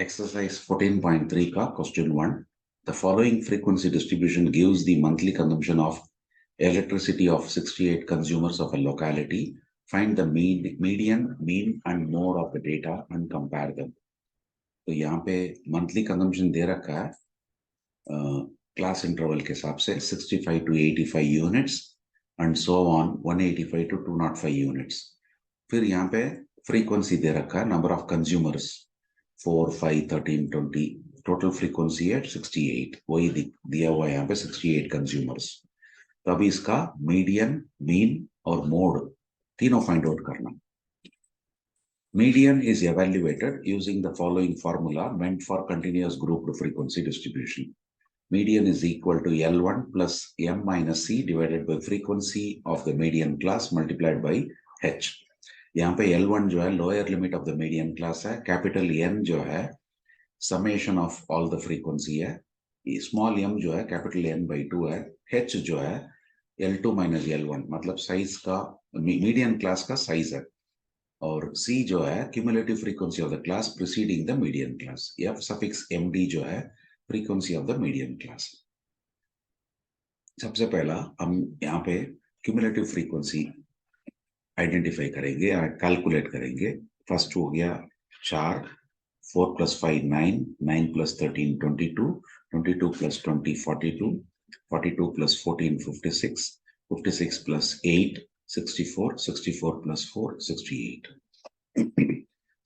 Exercise 14.3 का question 1. The following frequency distribution gives the monthly consumption of electricity of 68 consumers of a locality. Find the median, mean and mode of the data and compare them. तो यहाँ पे monthly consumption दे रखा है class interval के हिसाब से 65 to 85 units and so on 185 to 205 units. फिर यहाँ पे frequency दे रखा है number of consumers 4, 5, 13, 20. Total frequency है 68. वही दिया हुआ है यहाँ पे 68 कंज्यूमर्स. तो अभी इसका मीडियन, मीन और मोड तीनों फाइंड आउट करना. Median is evaluated using the following formula meant for continuous grouped frequency distribution. Median is equal to L1 plus M minus C divided by frequency of the median class multiplied by H. यहाँ पे L1 जो है lower limit of the median class है, capital N जो है summation of all the frequency है, small m जो है कैपिटल N by 2 है, H जो है L2 minus L1 मतलब साइज का मीडियन क्लास का साइज है, और C जो है cumulative frequency of the class preceding the median class. F suffix MD जो है frequency of the median class. सबसे पहला हम यहाँ पे क्यूमुलेटिव फ्रीक्वेंसी आइडेंटिफाई करेंगे या कैलकुलेट करेंगे. फर्स्ट हो गया 4, 4 plus 5 9, 9 plus 13 22, 22 plus 20 42, 42 plus 14 56, 56 plus 8 64, 64 plus 4 68.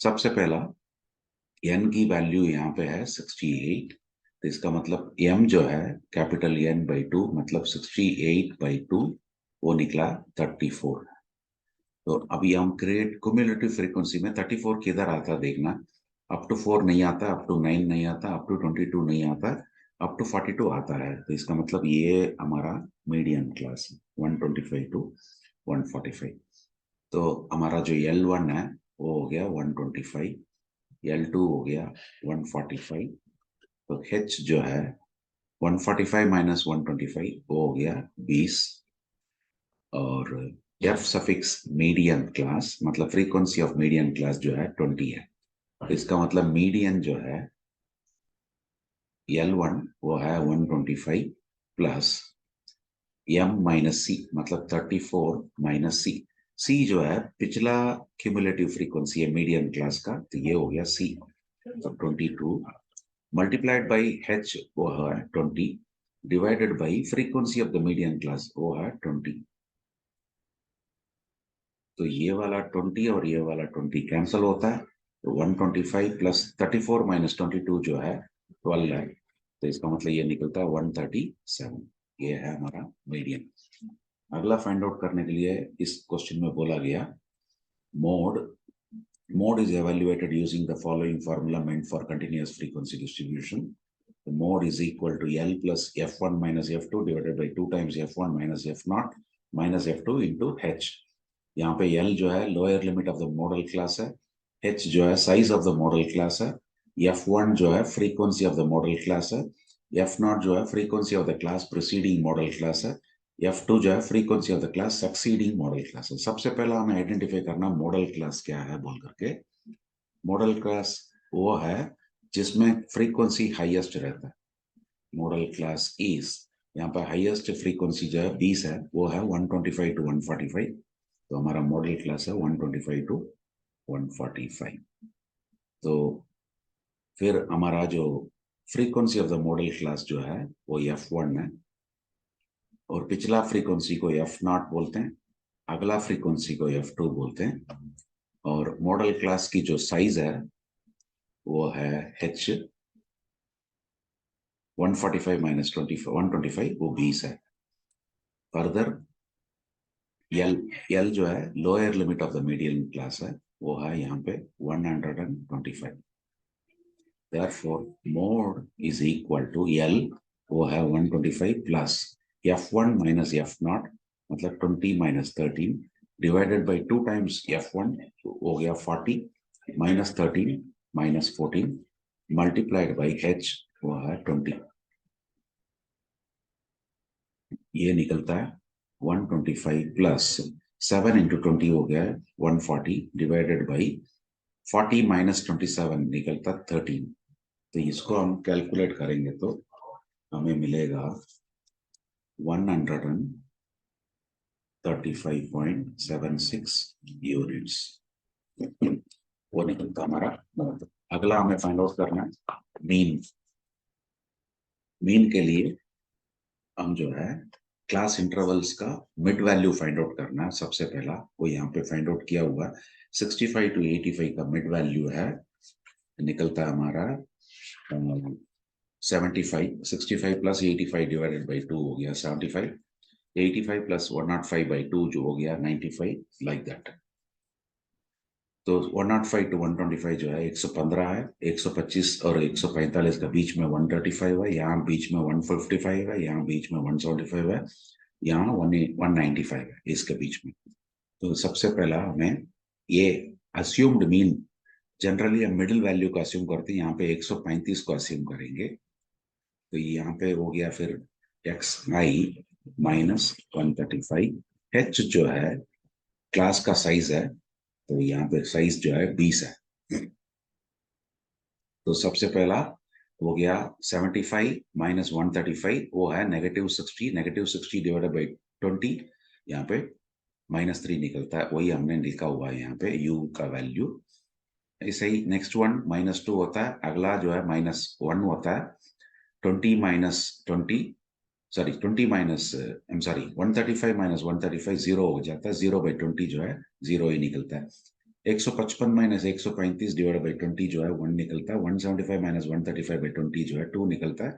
सबसे पहला n की वैल्यू यहाँ पे है 68, तो इसका मतलब m जो है कैपिटल N by 2 मतलब 68 by 2 वो निकला 34. तो अभी हम क्रिएट क्यूमुलेटिव फ्रीक्वेंसी में 34 किधर आता देखना. अप टू 4 नहीं आता, अप टू 9 नहीं आता, अप टू 22 नहीं आता, अप टू 42 आता है. तो इसका मतलब ये हमारा मीडियन क्लास 125 टू 145. तो हमारा जो L1 है वो हो गया 125, L2 हो गया 145, तो H जो है 145 माइनस 125 वो हो गया 20, और F सफिक्स मीडियन क्लास मतलब फ्रीक्वेंसी ऑफ मीडियन क्लास जो है 20 है. इसका मतलब मीडियन जो है L1 वो है 125 प्लस M माइनस C मतलब 34 माइनस C. C जो है पिछला क्यूमुलेटिव फ्रीक्वेंसी है मीडियन क्लास का, तो ये हो गया C, तो 22 मल्टीप्लाइड बाई H वो है 20 divided by frequency of the median class वो है 20. तो ये वाला 20 और ये वाला 20 कैंसिल होता है, तो 125 प्लस 34 माइनस 22 जो है 12 है, तो इसका मतलब ये निकलता है 137. ये है हमारा मीडियन. अगला फाइंड आउट करने के लिए इस क्वेश्चन में बोला गया mode is evaluated using the following formula meant for continuous frequency distribution. The mode is equal to L plus F1 minus F2 divided by 2 times F1 minus F0 minus F2 into H. यहाँ पे L जो है lower limit of the model class है, H जो है size of the model class है, F1 जो है frequency of the model class है, F0 जो है frequency of the class preceding model class है, F2 जो है frequency of the class succeeding model class है. सबसे पहला हमें आइडेंटिफाई करना मॉडल क्लास क्या है बोल करके. मॉडल क्लास वो है जिसमें फ्रीक्वेंसी हाईएस्ट रहता है. मॉडल क्लास इज यहाँ पर हाईएस्ट फ्रीक्वेंसी जो है 20 है, वो है 125 टू 145. तो हमारा मॉडल क्लास है 125 टू 145. तो फिर हमारा जो frequency of the model class जो है वो F1 है, और पिछला फ्रीक्वेंसी को F0 बोलते हैं, अगला फ्रीक्वेंसी को F2 बोलते हैं, और मॉडल क्लास की जो साइज है वो है H 145 माइनस 125 वो 20 है. फर्दर L जो है lower limit of the median class है, वो है यहाँ पे 125. Therefore mode is equal to L वो है 125 प्लस F1 माइनस F0 मतलब 20 minus 13 divided by 2 times F1 हो गया 40 minus 13 minus 14 multiplied by H वो है 20. ये निकलता है 125 प्लस 7 इंटू 20 हो गया है 140 डिवाइडेड बाई 40 माइनस 27 निकलता 13. तो इसको हम कैलकुलेट करेंगे तो हमें मिलेगा 135.76 यूनिट्स, वो निकलता हमारा। अगला हमें फाइंड आउट करना है मीन। मीन के लिए हम जो है क्लास इंटरवल्स का मिड वैल्यू फाइंड आउट करना है। सबसे पहला वो यहाँ पे फाइंड आउट किया हुआ 65 to 85 का मिड वैल्यू है, निकलता है हमारा 75। 65 प्लस 85 डिवाइडेड बाई 2 हो गया 75। 85 प्लस 105 बाई 2 जो हो गया 95, लाइक दैट। तो 105 to 125 जो है 115 है, 125 और 145 का बीच में 135 है, यहाँ बीच में 155 है, यहाँ बीच में 175 है, यहाँ 195 है इसके बीच में। तो सबसे पहला हमें ये अस्यूम्ड मीन, जनरली हम मिडिल वैल्यू को अस्यूम करते हैं, यहाँ पे 135 को अस्यूम करेंगे। तो यहाँ पे हो गया फिर एक्स आई माइनस 135। एच जो है क्लास का साइज है, तो यहाँ पे साइज जो है 20 है। तो सबसे पहला हो गया 75 माइनस 135, वो है -60। -60 डिवाइडेड बाई 20, यहाँ पे -3 निकलता है, वही हमने लिखा हुआ है यहाँ पे u का वैल्यू। ऐसे ही नेक्स्ट वन -2 होता है, अगला जो है -1 होता है। 20 minus 20, sorry 20 minus I am sorry 135 minus 135 zero हो जाता है, 0/20 जो है जीरो ही निकलता है। 155 माइनस 135 डिवाइड बाई 20 जो है 1 निकलता है। 175 माइनस 135/20 जो है 2 निकलता है।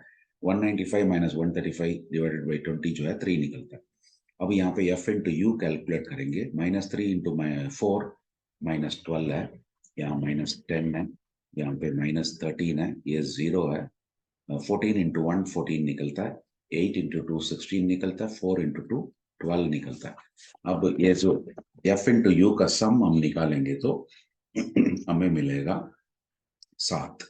195 माइनस 135 डिवाइडेड बाई 20 जो है 3 निकलता है। अब यहाँ पे f इंटू यू कैलकुलेट करेंगे। -3 इंटू 4 -12 है, यहाँ -10 है, यहाँ पे -13 है, ये 0 है। 14 इंटू 1 14 निकलता है। 8 इंटू 2 16 निकलता है। 4 इंटू 2 12 निकलता है। अब ये जो f इंटू यू का सम हम निकालेंगे तो हमें मिलेगा 7।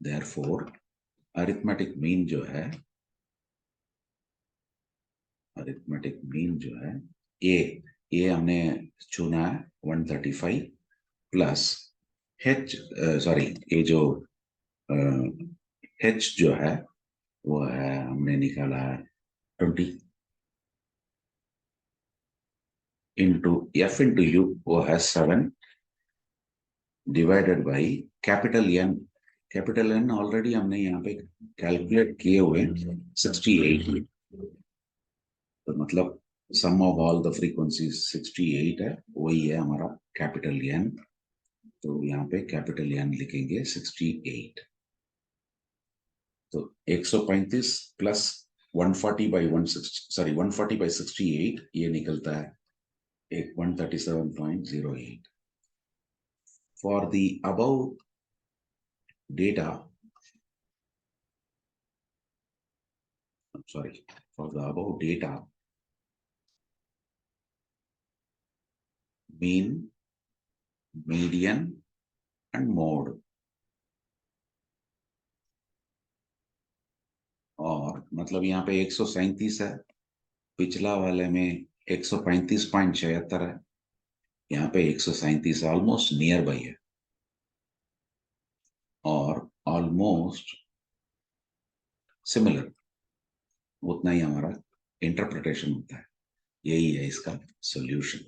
देयरफॉर अरिथमेटिक मीन जो है, अरिथमेटिक मीन जो है ये हमने चुना है 135 प्लस h, सॉरी ये जो h जो है वो है हमने निकाला है 20 इंटू f इंटू यू वो है 7 divided by capital N. Capital N already हमने यहाँ पे कैलकुलेट किए हुए 68, तो मतलब sum of all the frequency 68 है, वही है हमारा कैपिटल एन। तो यहाँ पे कैपिटल एन लिखेंगे 68। तो 135 प्लस 140/160, 140/68 ये निकलता है 137.08। For the above data, sorry, for the above data, mean, median and mode, और मतलब यहाँ पे 137 है, पिछला वाले में 135.76 है, यहाँ पे 137 ऑलमोस्ट नियर बाई है, और ऑलमोस्ट सिमिलर, उतना ही हमारा इंटरप्रिटेशन होता है। यही है इसका सॉल्यूशन।